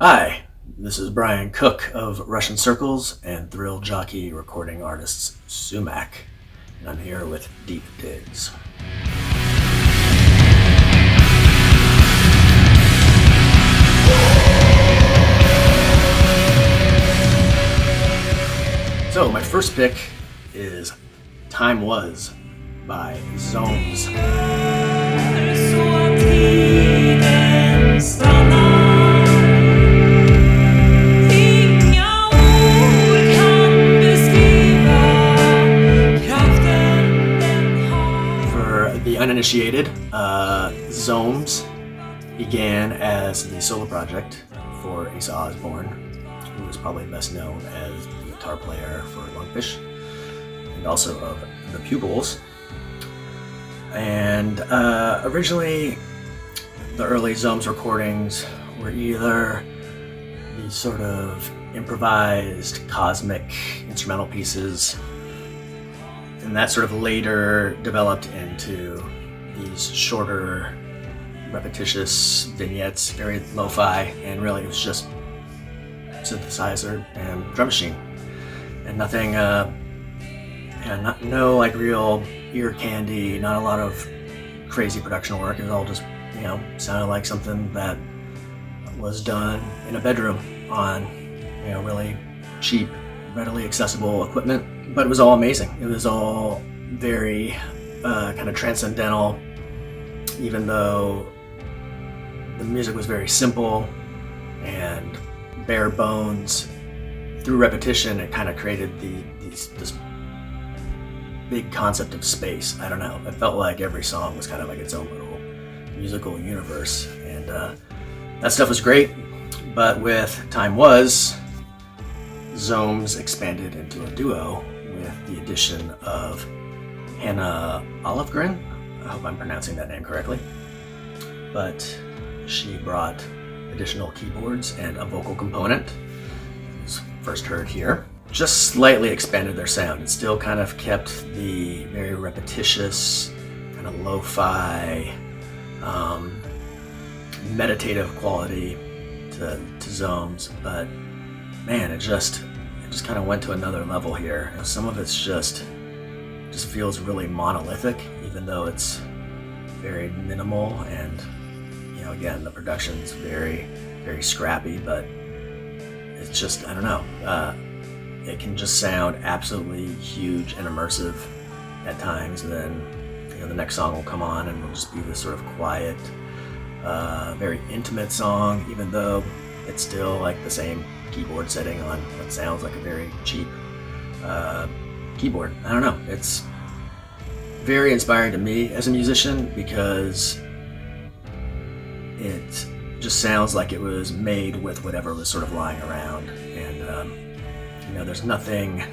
Hi, this is Brian Cook of Russian Circles and Thrill Jockey recording artists SUMAC, and I'm here with Deep Digs. So my first pick is Time Was by Zones. For the uninitiated, Zones began as the solo project for Asa Osborne, who was probably best known as the guitar player for Lungfish, and also of The Pupils. And originally, the early Zones recordings were either these sort of improvised cosmic instrumental pieces, and that sort of later developed into these shorter, repetitious vignettes, very lo-fi, and really it was just synthesizer and drum machine, and nothing, no like real ear candy, not a lot of crazy production work. It was all just, sounded like something that was done in a bedroom on, really cheap, readily accessible equipment. But it was all amazing. It was all very kind of transcendental, even though the music was very simple and bare bones. Through repetition, it kind of created this big concept of space. I don't know. It felt like every song was kind of like its own little musical universe, and that stuff was great. But with Time Was, Zones expanded into a duo with the addition of Hannah Olivgren. I hope I'm pronouncing that name correctly. But she brought additional keyboards and a vocal component. It was first heard here. Just slightly expanded their sound. It still kind of kept the very repetitious, kind of lo-fi, meditative quality to Zones, but man, it just kind of went to another level here. Some of it's just feels really monolithic, even though it's very minimal, and again, the production's very, very scrappy, but it's just, I don't know, it can just sound absolutely huge and immersive at times, and then the next song will come on and it'll just be this sort of quiet, very intimate song, even though it's still like the same keyboard setting on what sounds like a very cheap keyboard. I don't know, it's very inspiring to me as a musician because it just sounds like it was made with whatever was sort of lying around, and there's nothing,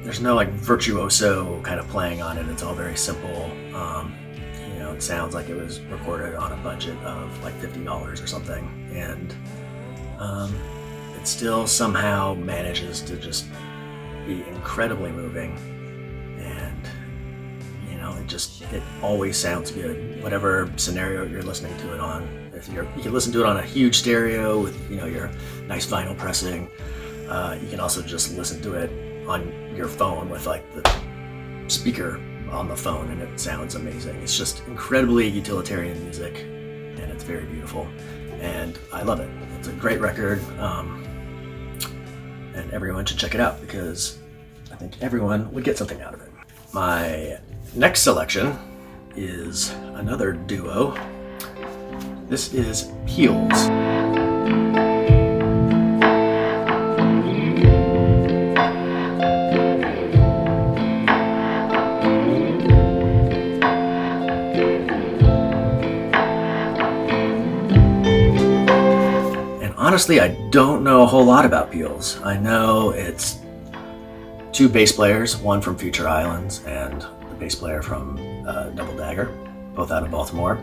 there's no like virtuoso kind of playing on it. It's all very simple. It sounds like it was recorded on a budget of like $50 or something, and it still somehow manages to just be incredibly moving, and it always sounds good, whatever scenario you're listening to it on. You can listen to it on a huge stereo with your nice vinyl pressing. You can also just listen to it on your phone with like the speaker on the phone, and it sounds amazing. It's just incredibly utilitarian music, and it's very beautiful, and I love it. It's a great record, and everyone should check it out because I think everyone would get something out of it. My next selection is another duo. This is Peels. And honestly, I don't know a whole lot about Peels. I know it's two bass players, one from Future Islands and the bass player from Double Dagger, both out of Baltimore.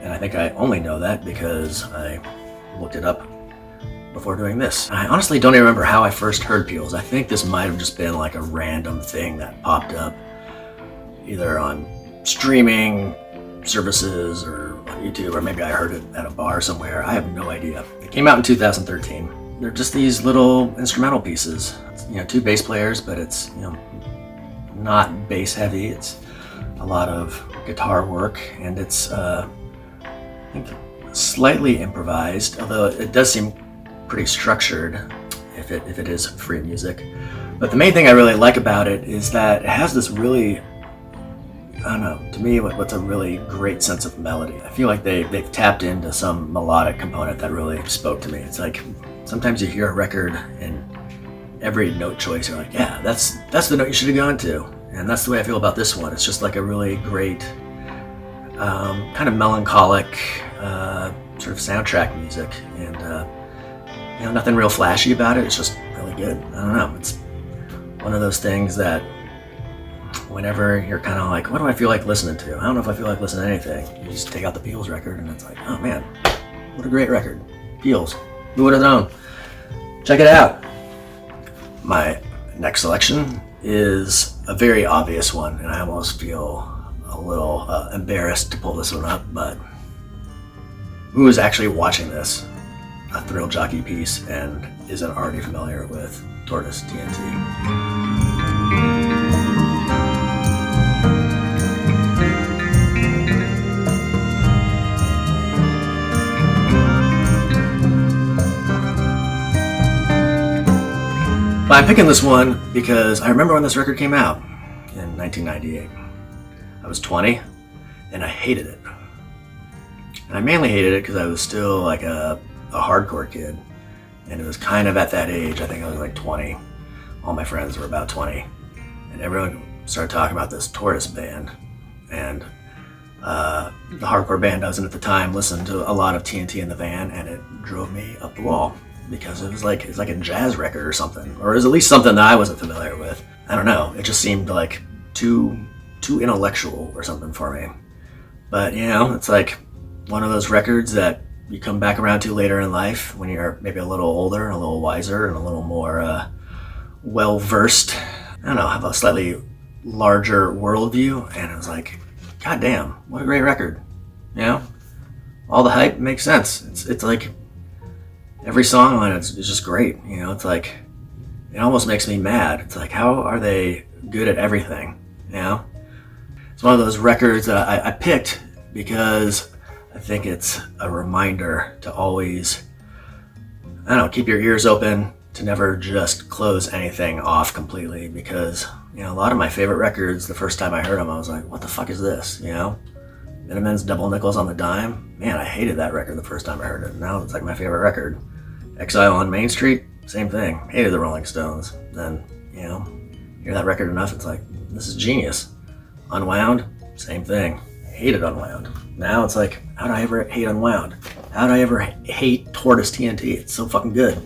And I think I only know that because I looked it up before doing this. I honestly don't even remember how I first heard Peels. I think this might have just been like a random thing that popped up either on streaming services or on YouTube, or maybe I heard it at a bar somewhere. I have no idea. It came out in 2013. They're just these little instrumental pieces. It's, 2 bass players, but it's not bass heavy. It's a lot of guitar work, and it's I think slightly improvised, although it does seem pretty structured if it is free music. But the main thing I really like about it is that it has this really, I don't know, to me, what's a really great sense of melody. I feel like they've tapped into some melodic component that really spoke to me. It's like sometimes you hear a record and every note choice, you're like, yeah, that's the note you should have gone to. And that's the way I feel about this one. It's just like a really great, kind of melancholic sort of soundtrack music. And nothing real flashy about it. It's just really good. I don't know. It's one of those things that whenever you're kind of like, what do I feel like listening to? I don't know if I feel like listening to anything. You just take out the Peels record and it's like, oh man, what a great record. Peels. Who would have known? Check it out. My next selection is a very obvious one, and I almost feel a little embarrassed to pull this one up, but who is actually watching this? A Thrill Jockey piece and isn't already familiar with Tortoise TNT. But I'm picking this one because I remember when this record came out in 1998. I was 20 and I hated it. And I mainly hated it because I was still like a hardcore kid. And it was kind of at that age, I think I was like 20. All my friends were about 20. And everyone started talking about this Tortoise band. And the hardcore band I was in at the time listened to a lot of TNT in the van, and it drove me up the wall. Because it's like a jazz record or something, or it was at least something that I wasn't familiar with. I don't know. It just seemed like too intellectual or something for me. But it's like one of those records that you come back around to later in life when you're maybe a little older, a little wiser, and a little more well versed. I don't know, have a slightly larger worldview, and it was like, God damn, what a great record. All the hype makes sense. It's like. Every song on it is just great. It's like, it almost makes me mad. It's like, how are they good at everything? It's one of those records that I picked because I think it's a reminder to always, keep your ears open, to never just close anything off completely. Because, a lot of my favorite records, the first time I heard them, I was like, what the fuck is this? Minutemen's Double Nickels on the Dime. Man, I hated that record the first time I heard it. Now it's like my favorite record. Exile on Main Street, same thing. Hated the Rolling Stones. Then, hear that record enough, it's like, this is genius. Unwound, same thing. Hated Unwound. Now it's like, how did I ever hate Unwound? How did I ever hate Tortoise TNT? It's so fucking good.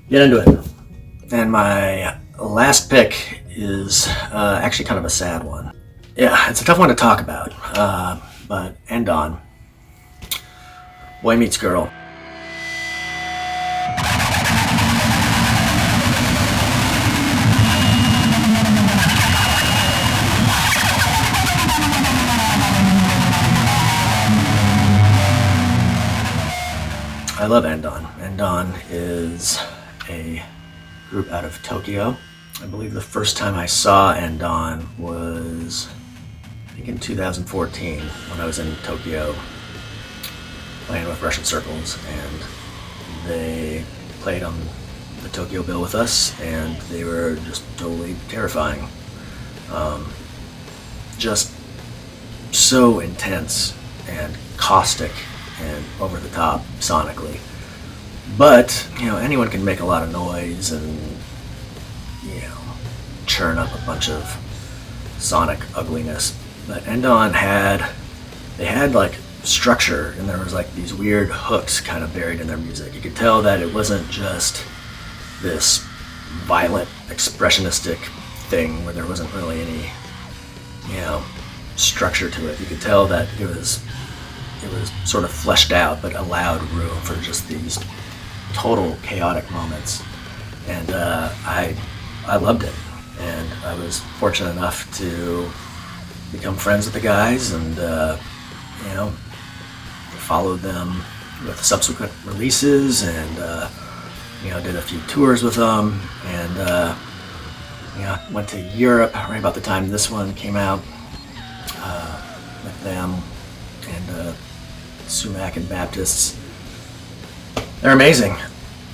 Get into it. And my last pick is actually kind of a sad one. Yeah, it's a tough one to talk about, but ENDON. Boy Meets Girl. I love ENDON. ENDON is a group out of Tokyo. I believe the first time I saw ENDON was, I think in 2014, when I was in Tokyo playing with Russian Circles, and they played on the Tokyo bill with us, and they were just totally terrifying. Just so intense and caustic and over the top sonically. But, anyone can make a lot of noise and, churn up a bunch of sonic ugliness. But ENDON had like structure, and there was like these weird hooks kind of buried in their music. You could tell that it wasn't just this violent, expressionistic thing where there wasn't really any, structure to it. You could tell that it was sort of fleshed out, but allowed room for just these total chaotic moments. And I loved it. And I was fortunate enough to become friends with the guys and, followed them with subsequent releases, and did a few tours with them, and went to Europe right about the time this one came out with them, and SUMAC and Baptists. They're amazing.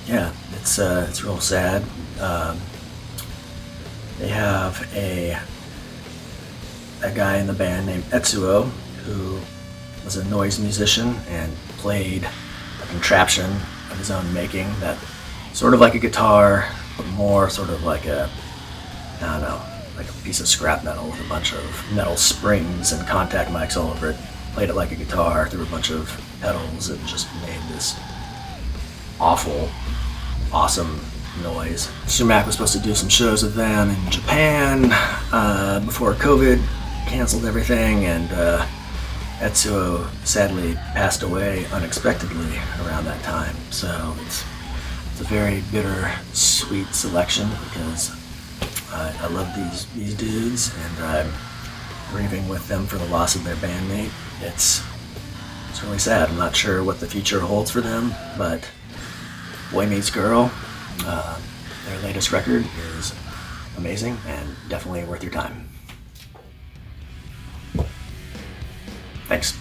Yeah, it's real sad. They have a guy in the band named Etsuo who was a noise musician and played a contraption of his own making that sort of like a guitar, but more sort of like a piece of scrap metal with a bunch of metal springs and contact mics all over it. Played it like a guitar through a bunch of pedals and just made this awful, awesome noise. SUMAC was supposed to do some shows with them in Japan before COVID canceled everything, and Etsuo sadly passed away unexpectedly around that time. So it's a very bitter-sweet selection because I love these dudes, and I'm grieving with them for the loss of their bandmate. It's really sad. I'm not sure what the future holds for them, but Boy Meets Girl, their latest record, is amazing and definitely worth your time. Thanks.